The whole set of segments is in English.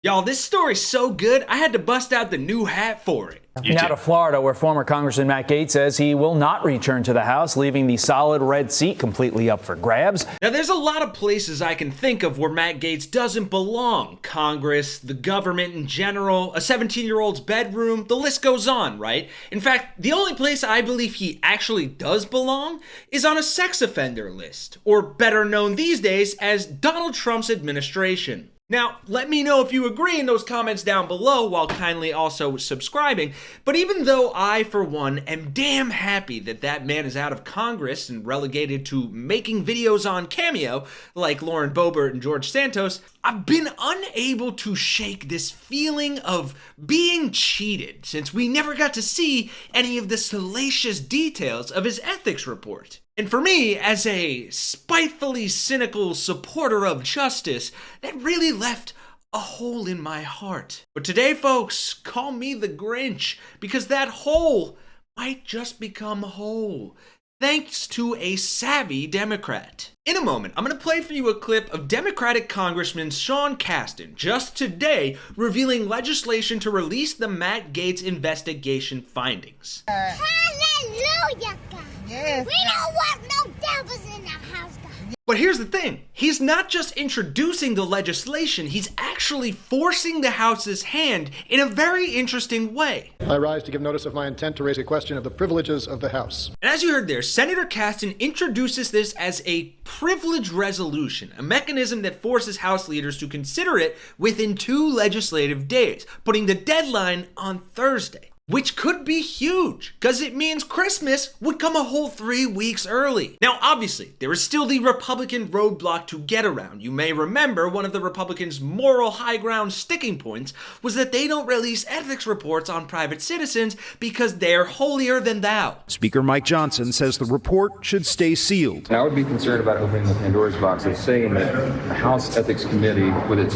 Y'all, this story's so good, I had to bust out the new hat for it. Now to Florida, where former Congressman Matt Gaetz says he will not return to the House, leaving the solid red seat completely up for grabs. Now, there's a lot of places I can think of where Matt Gaetz doesn't belong. Congress, the government in general, a 17-year-old's bedroom, the list goes on, right? In fact, the only place I believe he actually does belong is on a sex offender list, or better known these days as Donald Trump's administration. Now, let me know if you agree in those comments down below while kindly also subscribing. But even though I, for one, am damn happy that that man is out of Congress and relegated to making videos on Cameo, like Lauren Boebert and George Santos, I've been unable to shake this feeling of being cheated since we never got to see any of the salacious details of his ethics report. And for me, as a spitefully cynical supporter of justice, that really left a hole in my heart. But today, folks, call me the Grinch, because that hole might just become whole, thanks to a savvy Democrat. In a moment, I'm going to play for you a clip of Democratic Congressman Sean Casten just today revealing legislation to release the Matt Gaetz investigation findings. Hallelujah, God. Yes. We don't want no devils in the house, God. But here's the thing, he's not just introducing the legislation, he's actually forcing the House's hand in a very interesting way. I rise to give notice of my intent to raise a question of the privileges of the House. And as you heard there, Senator Casten introduces this as a privilege resolution, a mechanism that forces House leaders to consider it within 2 legislative days, putting the deadline on Thursday. Which could be huge, because it means Christmas would come a whole 3 weeks early. Now, obviously, there is still the Republican roadblock to get around. You may remember one of the Republicans' moral high ground sticking points was that they don't release ethics reports on private citizens because they're holier than thou. Speaker Mike Johnson says the report should stay sealed. And I would be concerned about opening the Pandora's box of saying that the House Ethics Committee, with its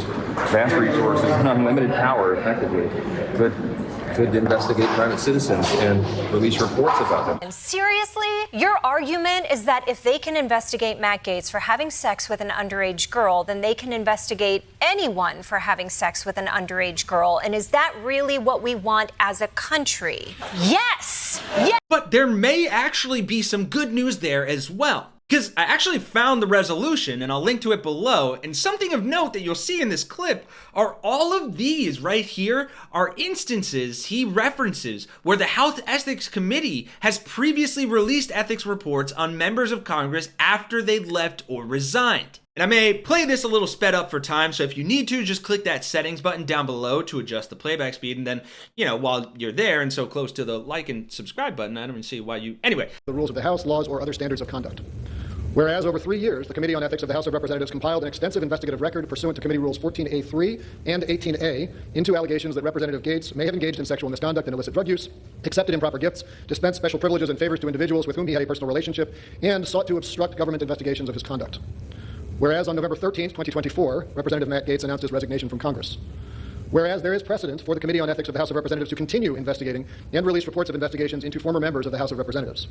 vast resources and unlimited power, effectively, could investigate private citizens and release reports about them. And seriously, your argument is that if they can investigate Matt Gaetz for having sex with an underage girl, then they can investigate anyone for having sex with an underage girl. And is that really what we want as a country? Yes! Yes! But there may actually be some good news there as well. Because I actually found the resolution, and I'll link to it below, and something of note that you'll see in this clip are all of these right here are instances he references where the House Ethics Committee has previously released ethics reports on members of Congress after they left or resigned. And I may play this a little sped up for time, so if you need to, just click that settings button down below to adjust the playback speed, and then, while you're there and so close to the like and subscribe button, I don't even see why you... Anyway. The rules of the House, laws, or other standards of conduct. Whereas over 3 years, the Committee on Ethics of the House of Representatives compiled an extensive investigative record pursuant to Committee Rules 14A3 and 18A into allegations that Representative Gaetz may have engaged in sexual misconduct and illicit drug use, accepted improper gifts, dispensed special privileges and favors to individuals with whom he had a personal relationship, and sought to obstruct government investigations of his conduct. Whereas on November 13, 2024, Representative Matt Gaetz announced his resignation from Congress. Whereas there is precedent for the Committee on Ethics of the House of Representatives to continue investigating and release reports of investigations into former members of the House of Representatives.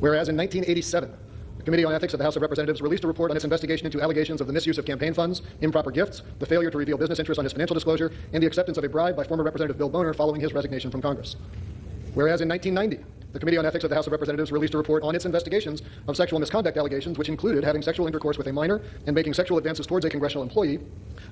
Whereas in 1987, the Committee on Ethics of the House of Representatives released a report on its investigation into allegations of the misuse of campaign funds, improper gifts, the failure to reveal business interests on his financial disclosure, and the acceptance of a bribe by former Representative Bill Boner following his resignation from Congress. Whereas in 1990, the Committee on Ethics of the House of Representatives released a report on its investigations of sexual misconduct allegations, which included having sexual intercourse with a minor and making sexual advances towards a congressional employee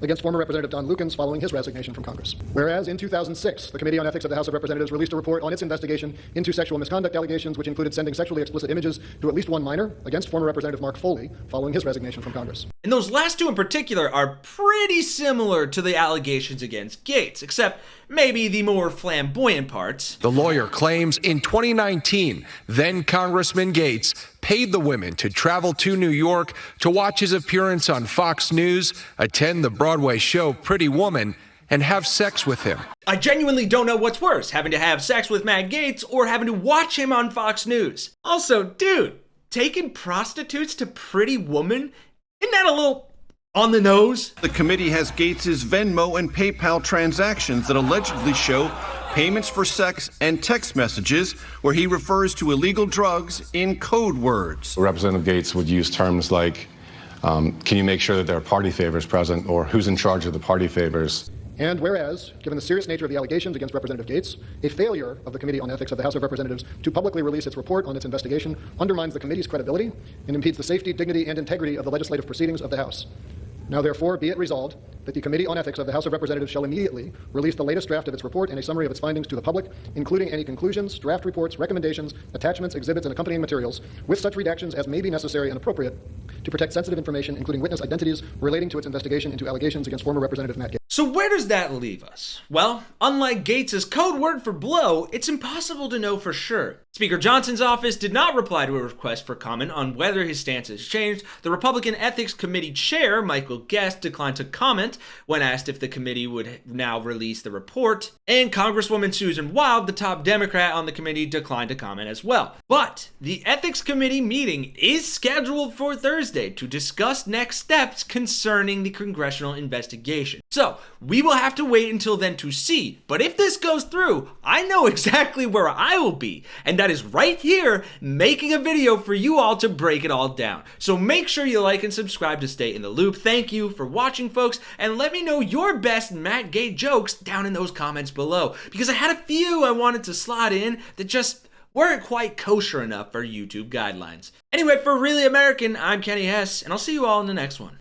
against former Representative Don Lukens following his resignation from Congress. Whereas in 2006, the Committee on Ethics of the House of Representatives released a report on its investigation into sexual misconduct allegations, which included sending sexually explicit images to at least one minor against former Representative Mark Foley following his resignation from Congress. And those last two in particular are pretty similar to the allegations against Gaetz, except maybe the more flamboyant parts. The lawyer claims in 2019, then Congressman Gaetz paid the women to travel to New York to watch his appearance on Fox News, attend the Broadway show Pretty Woman, and have sex with him. I genuinely don't know what's worse, having to have sex with Matt Gaetz or having to watch him on Fox News. Also, dude, taking prostitutes to Pretty Woman? Isn't that a little on the nose? The committee has Gaetz's Venmo and PayPal transactions that allegedly show payments for sex and text messages where he refers to illegal drugs in code words. Representative Gaetz would use terms like, can you make sure that there are party favors present, or who's in charge of the party favors? And whereas, given the serious nature of the allegations against Representative Gaetz, a failure of the Committee on Ethics of the House of Representatives to publicly release its report on its investigation undermines the committee's credibility and impedes the safety, dignity, and integrity of the legislative proceedings of the House. Now, therefore, be it resolved that the Committee on Ethics of the House of Representatives shall immediately release the latest draft of its report and a summary of its findings to the public, including any conclusions, draft reports, recommendations, attachments, exhibits, and accompanying materials, with such redactions as may be necessary and appropriate to protect sensitive information, including witness identities, relating to its investigation into allegations against former Representative Matt Gaetz. So where does that leave us? Well, unlike Gaetz's code word for blow, it's impossible to know for sure. Speaker Johnson's office did not reply to a request for comment on whether his stance has changed. The Republican Ethics Committee chair, Michael Guest, declined to comment when asked if the committee would now release the report. And Congresswoman Susan Wild, the top Democrat on the committee, declined to comment as well. But the Ethics Committee meeting is scheduled for Thursday to discuss next steps concerning the congressional investigation. So we will have to wait until then to see. But if this goes through, I know exactly where I will be. And that is right here, making a video for you all to break it all down. So make sure you like and subscribe to stay in the loop. Thank you for watching, folks, and let me know your best Matt Gaetz jokes down in those comments below, because I had a few I wanted to slot in that just weren't quite kosher enough for YouTube guidelines. Anyway, for Really American, I'm Kenny Hesse, and I'll see you all in the next one.